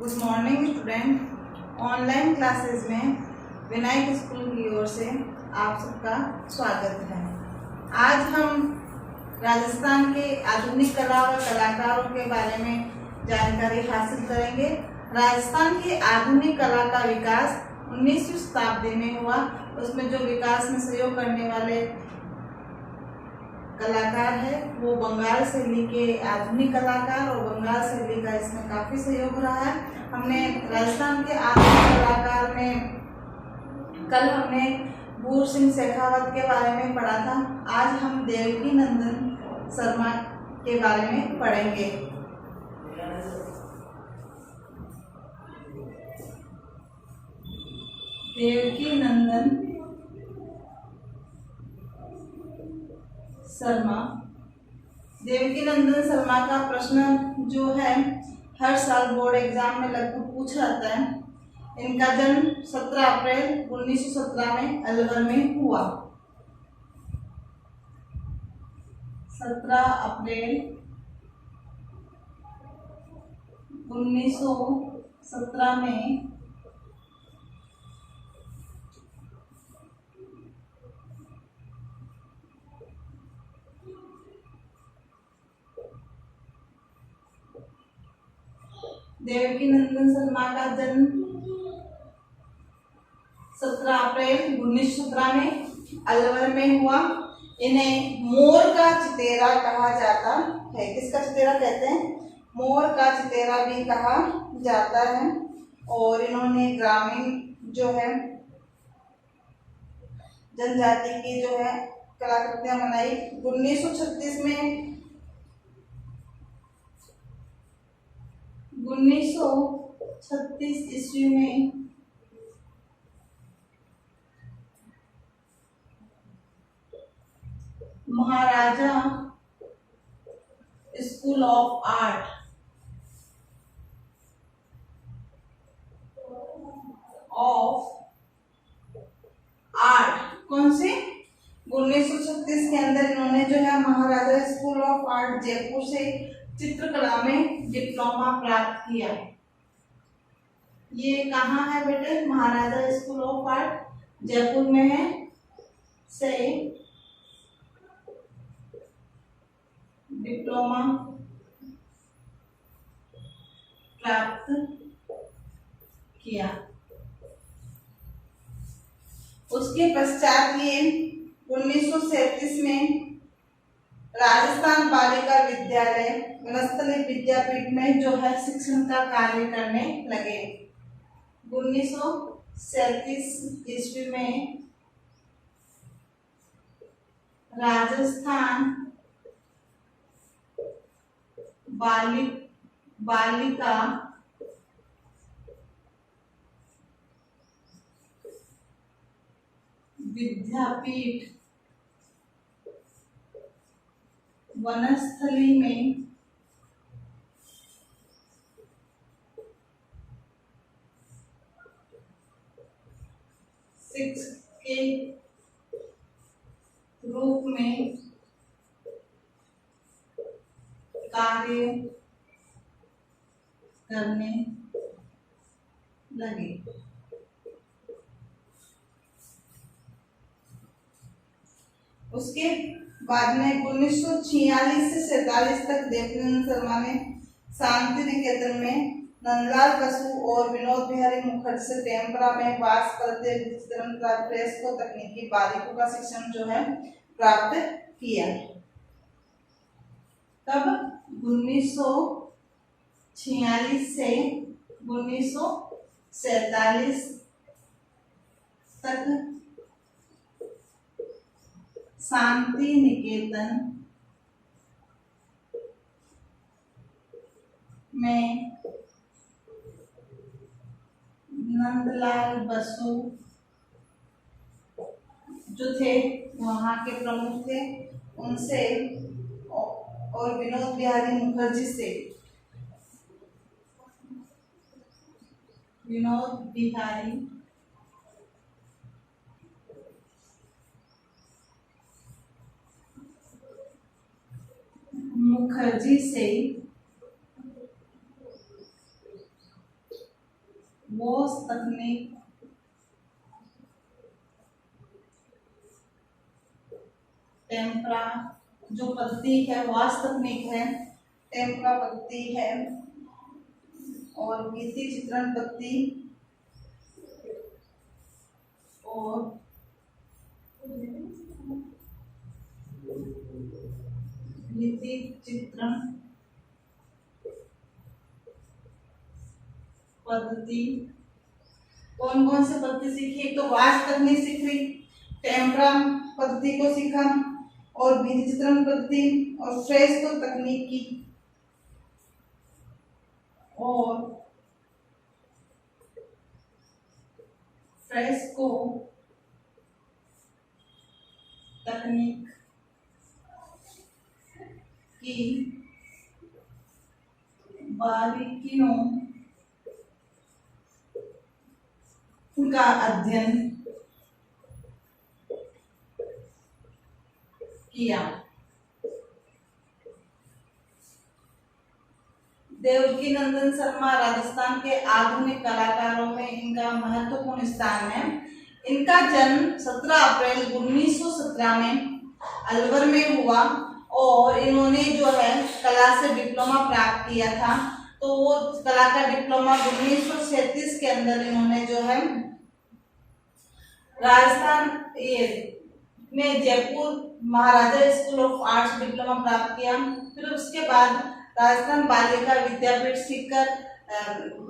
Good morning student. Online classes में Vinayak school की ओर से आप सबका स्वागत है। आज हम राजस्थान के आधुनिक कला व कलाकारों के बारे में जानकारी हासिल करेंगे। राजस्थान की आधुनिक कला का विकास 19वीं शताब्दी में हुआ। उसमें जो विकास में सहयोग करने वाले कलाकार है वो बंगाल शैली के आधुनिक कलाकार और बंगाल शैली का इसमें काफी सहयोग रहा है। हमने राजस्थान के आधुनिक कलाकार में कल हमने भूर सिंह शेखावत के बारे में पढ़ा था। आज हम देवकी नंदन शर्मा के बारे में पढ़ेंगे। देवकी नंदन शर्मा। देवकी नंदन शर्मा का प्रश्न जो है हर साल बोर्ड एग्जाम में लगभग पूछा जाता है। इनका जन्म 17 अप्रैल 1917 में अलवर में हुआ। 17 अप्रैल 1917 में देवकी नंदन शर्मा का जन्म 17 अप्रैल 1917 में अलवर में हुआ। इन्हें मोर का चितेरा कहा जाता है। किसका चितेरा कहते हैं? मोर का चितेरा भी कहा जाता है। और इन्होंने ग्रामीण जो है जनजाति की जो है कलाकृतियां बनाई। 1936 में 1936 ईस्वी में महाराजा स्कूल ऑफ आर्ट कौन से 1936 के अंदर इन्होंने जो है महाराजा स्कूल ऑफ आर्ट जयपुर से चित्रकला में डिप्लोमा प्राप्त किया। ये कहाँ है बेटे? महाराजा स्कूल ऑफ आर्ट जयपुर में है से डिप्लोमा प्राप्त किया। उसके पश्चात ये 1937 में राजस्थान बालिका विद्यालय वनस्थली विद्यापीठ में जो है शिक्षण का कार्य करने लगे। 1937 ईस्वी में राजस्थान बालिका विद्यापीठ वनस्थली में शिक्षक के रूप में कार्य करने लगे। उसके बाद में 1946 से 47 तक देवकीनंदन शर्मा ने शांति निकेतन में नंदलाल बसु और विनोद बिहारी मुखर्जी से टेम्परा में वास करते प्रेस को तकनीकी बारीकों का शिक्षण जो है प्राप्त किया। तब 1946 से 1947 तक शांति निकेतन में नंदलाल बसु जो थे वहाँ के प्रमुख थे, उनसे और विनोद बिहारी मुखर्जी से बोस तकनीक, टेम्परा जो पद्धति है, वास तकनीक है, टेम्परा पद्धति है, और भित्ति चित्रण पद्धति और भित्ति चित्रण पद्धति। कौन कौन से पद्धति सीखी? एक तो वास तकनीक सीख रही, टेम्परा पद्धति को सीखा, और भित्ति चित्रण पद्धति और फ्रेस्को तकनीक की, और फ्रेस्को तकनीक की बारीकियों का अध्ययन किया। देवकी नंदन शर्मा राजस्थान के आधुनिक कलाकारों में इनका महत्वपूर्ण स्थान है। इनका जन्म 17 अप्रैल 1917 में अलवर में हुआ और इन्होंने जो है कला से डिप्लोमा प्राप्त किया था। तो वो कला का डिप्लोमा 1937 के अंदर इन्होंने जो है राजस्थान में जयपुर महाराजा स्कूल ऑफ आर्ट्स डिप्लोमा प्राप्त किया। फिर उसके बाद राजस्थान बालिका विद्यापीठ सीखकर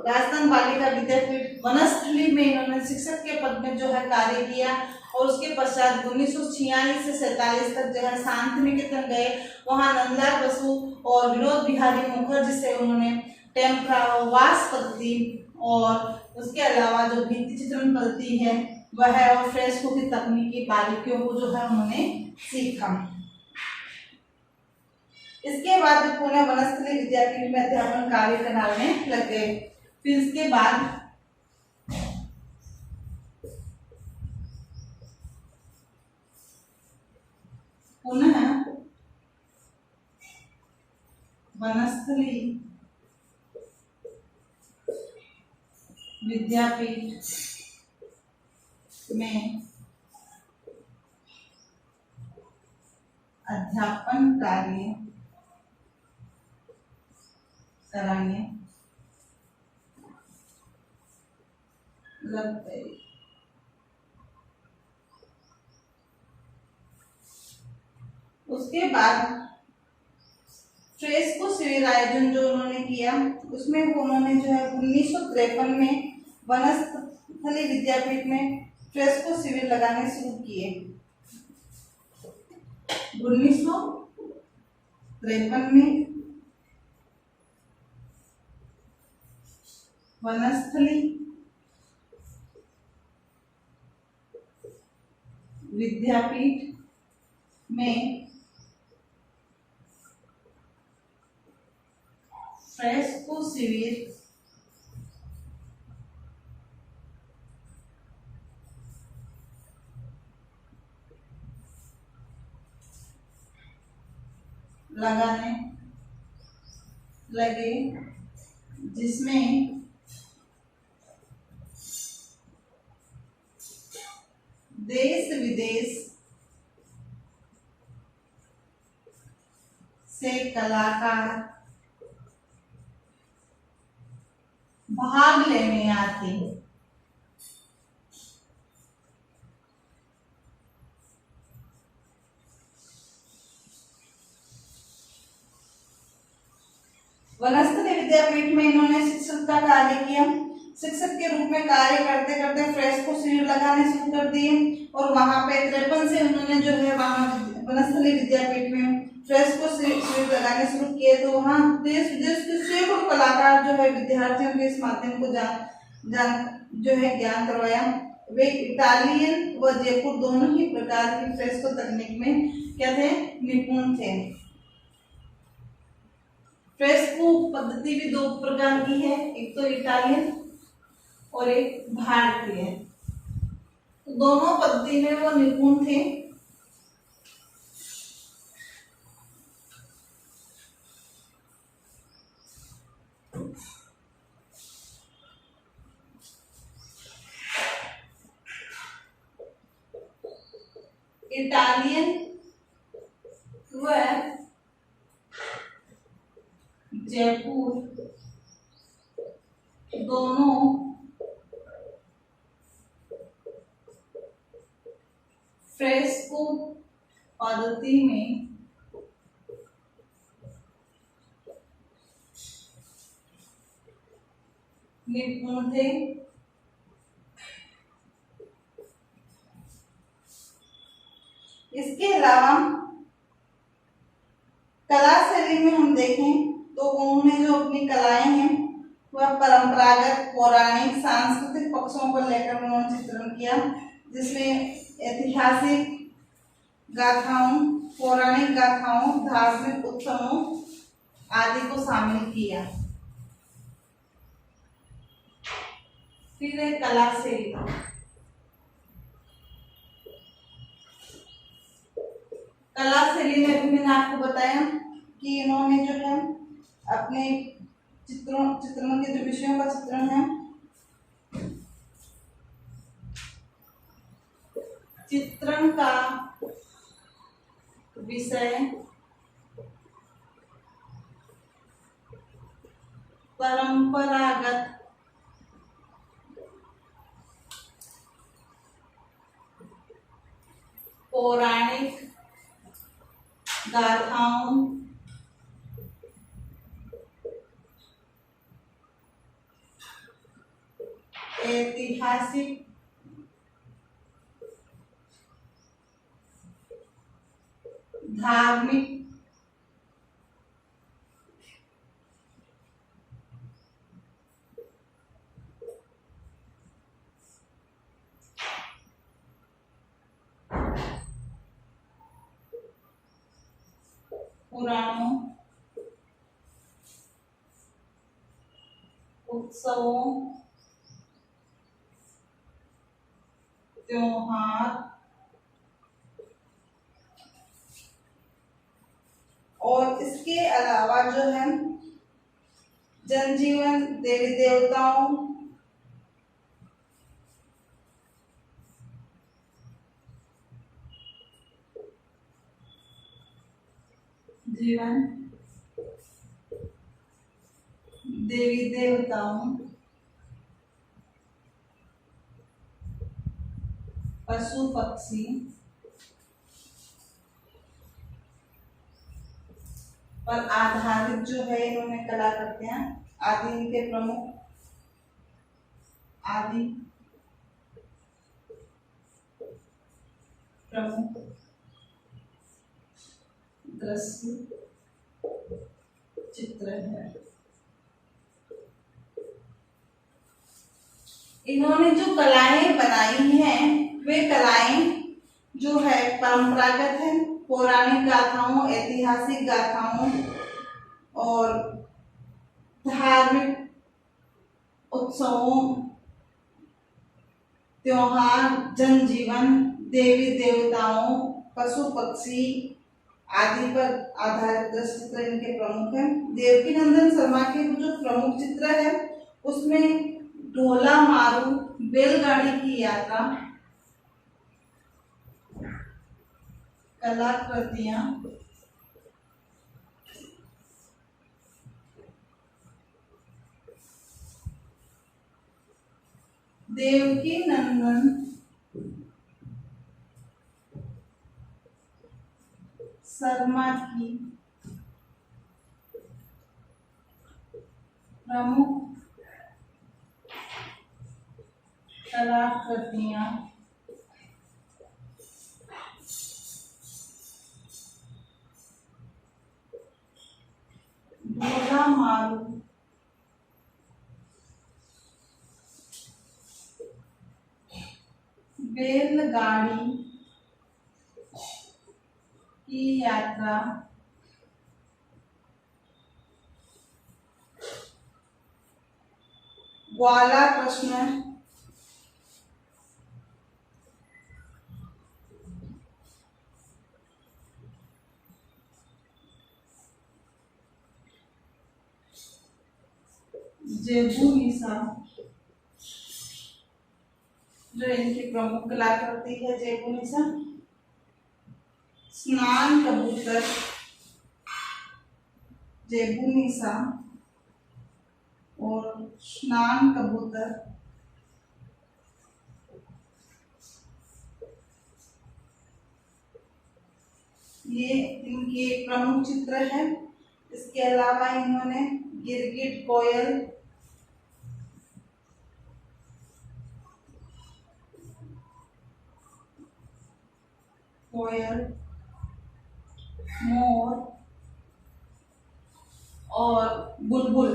राजस्थान बालिका विद्यापीठ वनस्थली में इन्होंने शिक्षक के पद में जो है कार्य किया। और उसके पश्चात 1946 से 47 तक जो है शांति निकेतन गए। वहां नंदलाल बसु और विनोद बिहारी मुखर्जी से उन्होंने टेम्परा वास पद्धति और उसके अलावा जो भित्ति चित्रण पद्धति है वह और फ्रेस्को की तकनीकी बारीकियों को जो है उन्होंने सीखा। इसके बाद पुणे वनस्थली विद्यापीठ में अध्यापन कार्य करने लग गए। फिर इसके बाद पुनः वनस्थली विद्यापीठ में अध्यापन कार्य कराने लग गए। उसके बाद फ्रेस्को शिविर आयोजन जो उन्होंने किया उसमें उन्होंने जो है 1953 में वनस्थली विद्यापीठ में फ्रेस्को शिविर लगाने शुरू किए। 1953 में वनस्थली विद्यापीठ में फ्रेस्को शिविर लगाने लगे, जिसमें देश विदेश से कलाकार भाग लेने आते। वनस्थली विद्यापीठ में इन्होंने शिक्षक का कार्य किया। शिक्षक के रूप में कार्य करते करते फ्रेस्को शिविर लगाने शुरू कर दिए और वहां पे 53 से उन्होंने जो है वहां वनस्थली विद्यापीठ में फ्रेस्को शिविर लगाने शुरू किए। तो वहां देश विदेश के सैकड़ों कलाकार जो है विद्यार्थियों के इस माध्यम को जो है ज्ञान करवाया। वे इटालियन व जयपुर दोनों ही प्रकार की फ्रेस्को तकनीक में क्या थे? निपुण थे। फ्रेस्को पद्धति भी दो प्रकार की है, एक तो इटालियन और एक भारतीय। तो दोनों पद्धति में वो निपुण थे। इटालियन व जयपुर दोनों फ्रेस्को पद्धति में निपुण थे। इसके अलावा कला शैली में हम देखें तो उन्होंने जो अपनी कलाएं हैं वह परंपरागत पौराणिक सांस्कृतिक पक्षों को लेकर उन्होंने चित्रण किया, जिसमें ऐतिहासिक गाथाओं, पौराणिक गाथाओं, धार्मिक उत्सवों आदि को शामिल किया। फिर है कला शैली। कला शैली में भी मैंने आपको बताया कि इन्होंने जो है अपने चित्रण के जो विषयों का चित्रण है, चित्रण का विषय परंपरागत पौराणिक गाथाओं, ऐतिहासिक धार्मिक पुराणों, उत्सवों, त्योहार और इसके अलावा जो है जनजीवन, देवी देवताओं, जीवन, देवी देवताओं, पशु पक्षी पर आधारित जो है इन्होंने कलाकृतियां आदि इनके प्रमुख दृश्य चित्र है। इन्होंने जो कलाएं बनाई हैं वे कलाएं जो है परंपरागत है, पौराणिक गाथाओं, ऐतिहासिक गाथाओं और धार्मिक उत्सवों, त्योहार, जनजीवन, देवी देवताओं, पशु पक्षी आदि पर आधारित दृश्य चित्र इनके प्रमुख हैं। देवकीनंदन शर्मा के जो प्रमुख चित्र है उसमें ढोला मारू, बैलगाड़ी की यात्रा, कलाकृतियां, देवकीनंदन शर्मा की प्रमुख कलाकृतियां ढोला मारू, बैलगाड़ी की यात्रा, ग्वाला कृष्ण, जेबुनिसा जो इनकी प्रमुख कलाकृति है जेबुनिसा, स्नान कबूतर, जेबुनिसा और स्नान कबूतर। ये इनके प्रमुख चित्र है। इसके अलावा इन्होंने गिरगिट, कोयल, मोर और बुलबुल,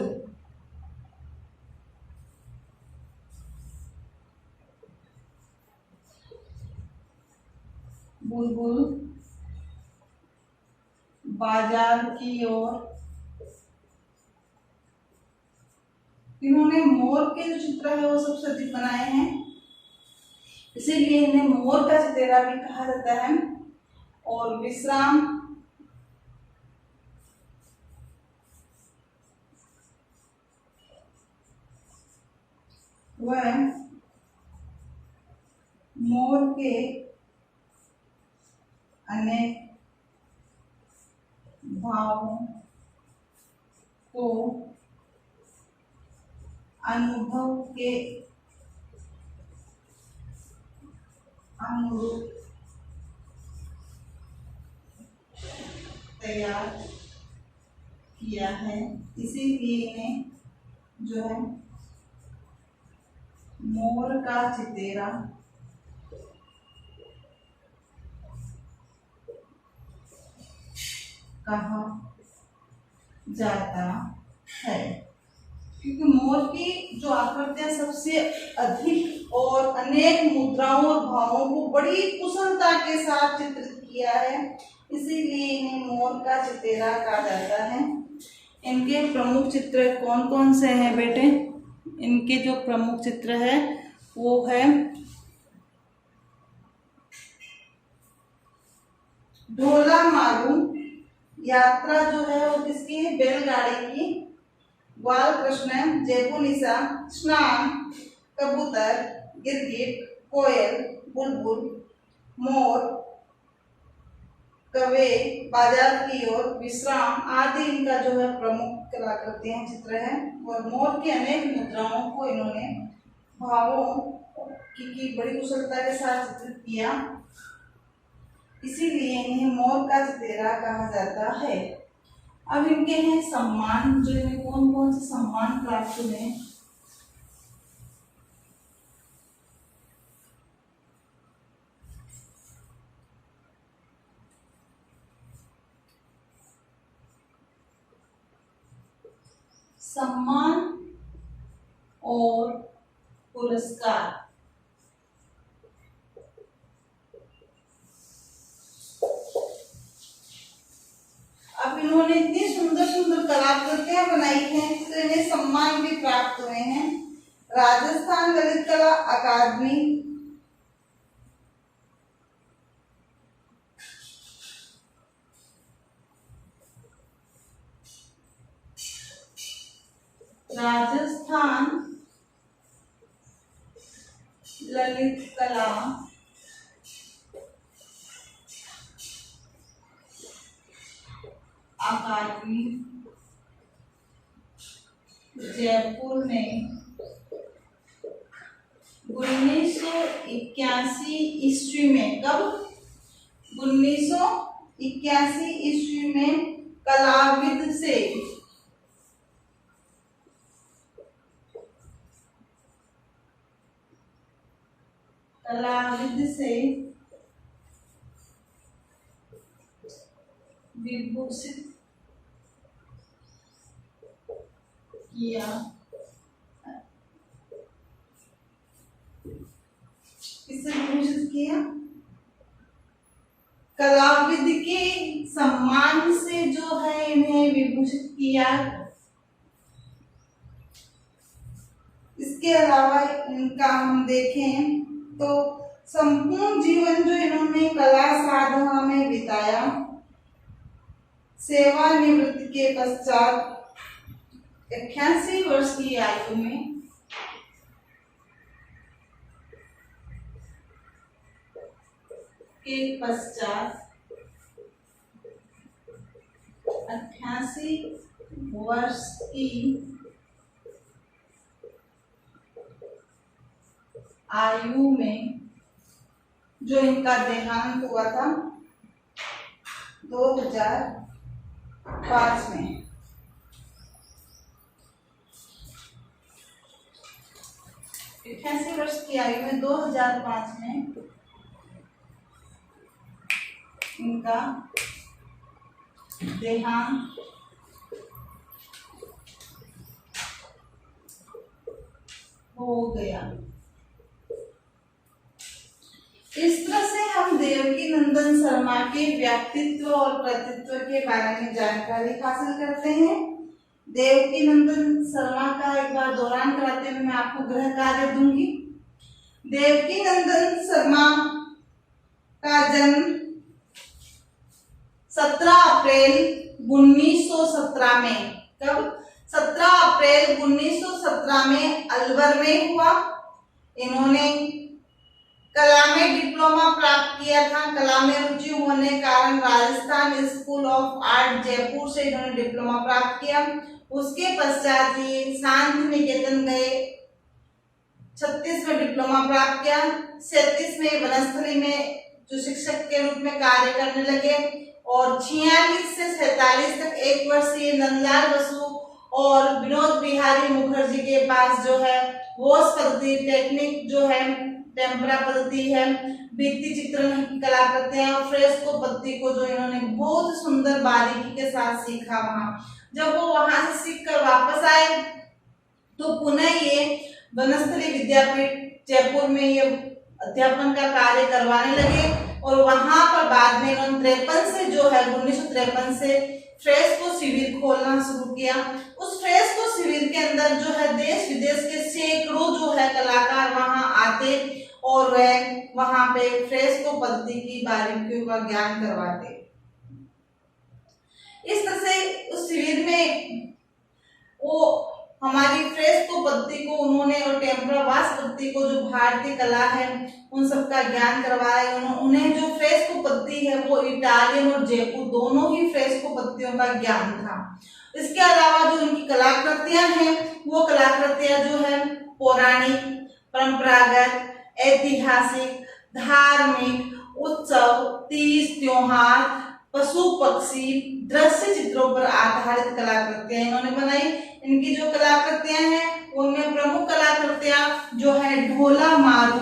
बाजार की ओर। इन्होंने मोर के जो चित्र है वो सबसे अधिक बनाए हैं, इसीलिए इन्हें मोर का चितेरा भी कहा जाता है। और विश्राम, वह मोर के अनेक भावों को अनुभव के अनुरूप तैयार किया है, इसीलिए इन्हें जो है मोर का चितेरा कहा जाता है। क्योंकि मोर की जो आकृतियां सबसे अधिक और अनेक मुद्राओं और भावों को बड़ी कुशलता के साथ चित्रित किया है, इसीलिए इन्हें मोर का चितेरा कहा जाता है। इनके प्रमुख चित्र कौन कौन से हैं बेटे? इनके जो प्रमुख चित्र है वो है ढोला मारू, यात्रा जो है वो किसकी है? बैलगाड़ी की। बाल कृष्ण, जेबुनिसा, स्नान कबूतर, गिरगिट, कोयल, बुलबुल, मोर, कवे, बाजार की ओर, विश्राम आदि इनका जो है प्रमुख कलाकृतियां चित्र है। और मोर की अनेक मुद्राओं को इन्होंने भावों की बड़ी कुशलता के साथ चित्रित किया, इसीलिए इन्हें मोर का चितेरा कहा जाता है। अब इनके हैं सम्मान, जो इन्हें कौन कौन से सम्मान प्राप्त हुए? सम्मान और पुरस्कार। अब इन्होंने इतनी सुंदर सुंदर कलाकृतियां बनाई हैं तो इन्हें सम्मान भी प्राप्त हुए हैं। राजस्थान ललित कला अकादमी, राजस्थान ललित कला अकादमी जयपुर में 1981 ईस्वी में, कब? 1981 ईस्वी में कलाविद से विभूषित किया। किससे विभूषित किया? कलाविद के सम्मान से जो है इन्हें विभूषित किया। इसके अलावा इनका हम देखें तो संपूर्ण जीवन जो इन्होंने कला साधना में बिताया, सेवानिवृत्ति के पश्चात 81 वर्ष की आयु में 88 वर्ष की आयु में जो इनका देहांत हुआ था 2005 में। वर्ष की आयु में 2005 में इनका देहांत हो गया। इस तरह से हम देवकी नंदन शर्मा के व्यक्तित्व और कृतित्व के बारे में जानकारी हासिल करते हैं। देवकी नंदन शर्मा का एक बार दौरान कराते हुए मैं आपको गृह कार्य दूंगी। देवकी नंदन शर्मा का जन्म 17 अप्रैल 1917 में, कब? 17 अप्रैल 1917 में अलवर में हुआ। इन्होंने कला में डिप्लोमा प्राप्त किया था। कला में रुचि होने के कारण Rajasthan school of art Jaipur से इन्होंने डिप्लोमा प्राप्त किया। उसके पश्चात ये शांति निकेतन गए, 36 में डिप्लोमा प्राप्त किया। 37 में वनस्थली में जो शिक्षक के रूप में कार्य करने लगे और 46 से 47 तक 1 वर्ष ये नंदलाल बसु और विनोद बिहारी मुखर्जी के पास जो है वोस पद्धति टेक्निक जो है टेम्परा पद्धति है, भित्ति चित्रण की कला करते हैं और फ्रेस्को पद्धति को जो इन्होंने बहुत सुंदर बारीकी के साथ सीखा। वहां जब वो वहां से सीख कर वापस आए तो पुनः ये वनस्थली विद्यापीठ जयपुर में ये अध्यापन का कार्य करवाने लगे और वहां पर बाद में इन्होंने 1953 से जो है 1953 से फ्रेस्को शिविर खोलना शुरू किया। उस फ्रेस्को शिविर के अंदर जो है देश विदेश के सैकड़ों जो है कलाकार वहां आते और वह वहां पे फ्रेस्को पद्धति की बारीकियों का ज्ञान करवाते। इस तरह से उस शिविर में वो हमारी फ्रेस्को पद्धति को उन्होंने और टेम्परा वास पद्धति को जो भारतीय कला है उन सब का ज्ञान करवाया। उन्हें जो फ्रेस्को पद्धति है वो इटालियन और जयपुर दोनों ही फ्रेस्को पद्धतियों का ज्ञान था। इसके अलावा जो उनकी कलाकृतियां हैं वो कलाकृतियां जो है पौराणिक, परंपरागत, ऐतिहासिक, धार्मिक, उत्सव, तीज त्योहार, पशु पक्षी, दृश्य चित्रों पर आधारित कलाकृतियां इन्होंने बनाई। इनकी जो कलाकृतियां हैं उनमें प्रमुख कलाकृतियां जो है ढोला मारू,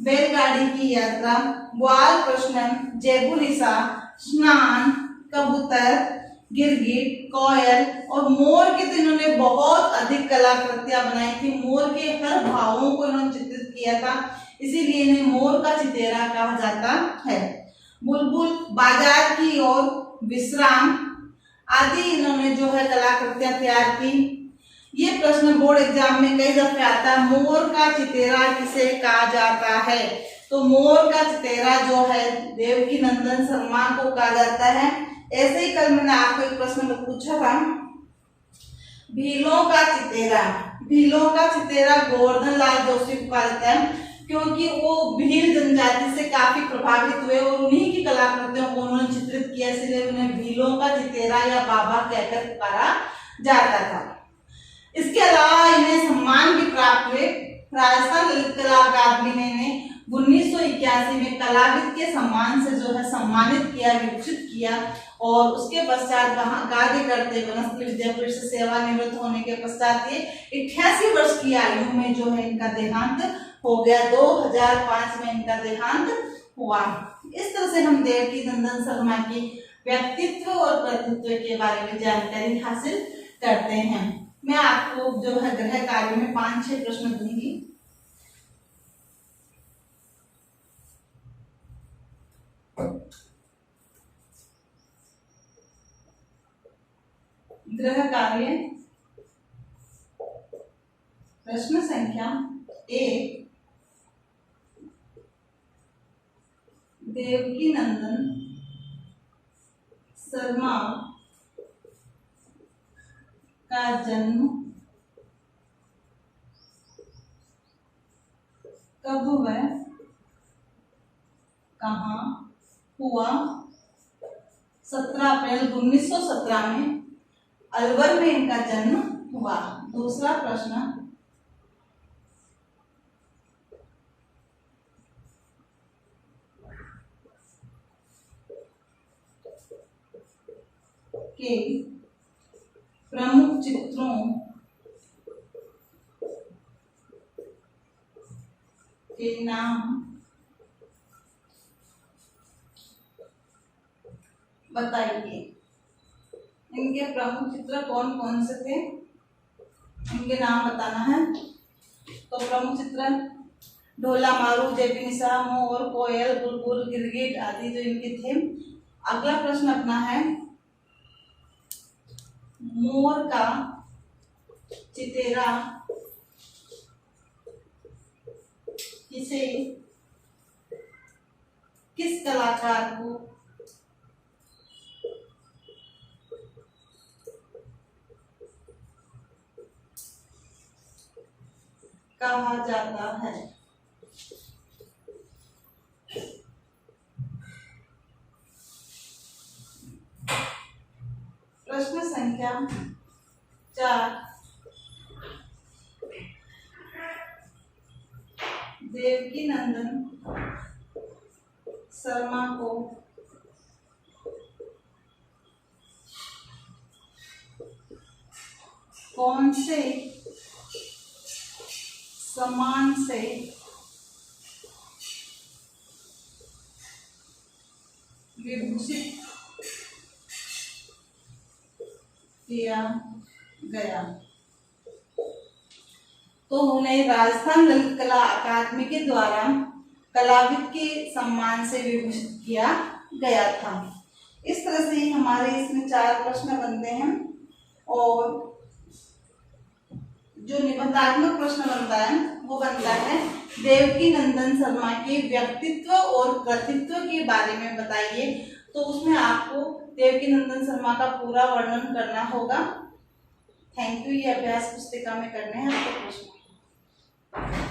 बैलगाड़ी की यात्रा, ग्वाल कृष्णन, जयबुलिसा, स्नान, कबूतर, गिरगिट, कोयल और मोर की तो इन्होंने बहुत अधिक कलाकृतियां बनाई थी। मोर के हर भावों को इन्होंने चित्रित किया था, इसीलिए इन्हें मोर का चितेरा कहा जाता है। बुलबुल, बाजार की ओर, विश्राम आदि इन्होंने जो है कलाकृतियां तैयार की। ये प्रश्न बोर्ड एग्जाम में कई दफे आता है, मोर का चितेरा किसे कहा जाता है? तो मोर का चितेरा जो है देवकी नंदन शर्मा को कहा जाता है। ऐसे ही कल मैंने आपको एक प्रश्न पूछा था, भीलों का चितेरा। भीलों का चितेरा गोवर्धन लाल जोशी को कहा जाता है क्योंकि वो भील जनजाति से काफी प्रभावित हुए और उन्हीं की कलाकृतियों को उन्होंने चित्रित किया, इसलिए उन्हें भीलों का चितेरा या बाबा कहकर पुकारा जाता था। इसके अलावा इन्हें सम्मान भी प्राप्त हुए। राजस्थान ललित कला अकादमी ने 1981 में कलाविद के सम्मान से जो है सम्मानित किया, विकसित किया और उसके पश्चात वहां कार्य करते वनस्थली विद्यापीठ से सेवानिवृत्त होने के पश्चात ये 88 वर्ष की आयु में जो है इनका देहांत हो गया। 2005 में इनका देहांत हुआ। इस तरह से हम देवकी नंदन शर्मा की व्यक्तित्व और कृतित्व के बारे में जानकारी हासिल करते हैं। मैं आपको जो है गृह कार्य में 5-6 प्रश्न दूंगी। गृह कार्य प्रश्न संख्या 1, देवकी नंदन शर्मा का जन्म कब व कहाँ हुआ? 17 अप्रैल अप्रैल 1917 में अलवर में इनका जन्म हुआ। दूसरा प्रश्न, के प्रमुख चित्रों के नाम बताइए। इनके प्रमुख चित्र कौन कौन से थे, इनके नाम बताना है। तो प्रमुख चित्र ढोला, मारू, जेबी निशा, मोर, कोयल, बुलबुल, गिरगिट आदि जो इनके थे। अगला प्रश्न अपना है, मोर का चितेरा किस कलाकार को कहा जाता है? प्रश्न संख्या 4, देवकीनंदन शर्मा को कौन से सम्मान से विभूषित किया गया? तो उन्हें राजस्थान ललित कला अकादमी के द्वारा कलाविद के सम्मान से विभूषित किया गया था। इस तरह से हमारे इसमें 4 प्रश्न बनते हैं और जो निबंधात्मक प्रश्न बनता है वो बनता है देवकीनंदन शर्मा के व्यक्तित्व और कृतित्व के बारे में बताइए। तो उसमें आपको देवकीनंदन शर्मा का पूरा वर्णन करना होगा। Thank you. ये अभ्यास पुस्तिका में करने हैं आपको प्रश्न।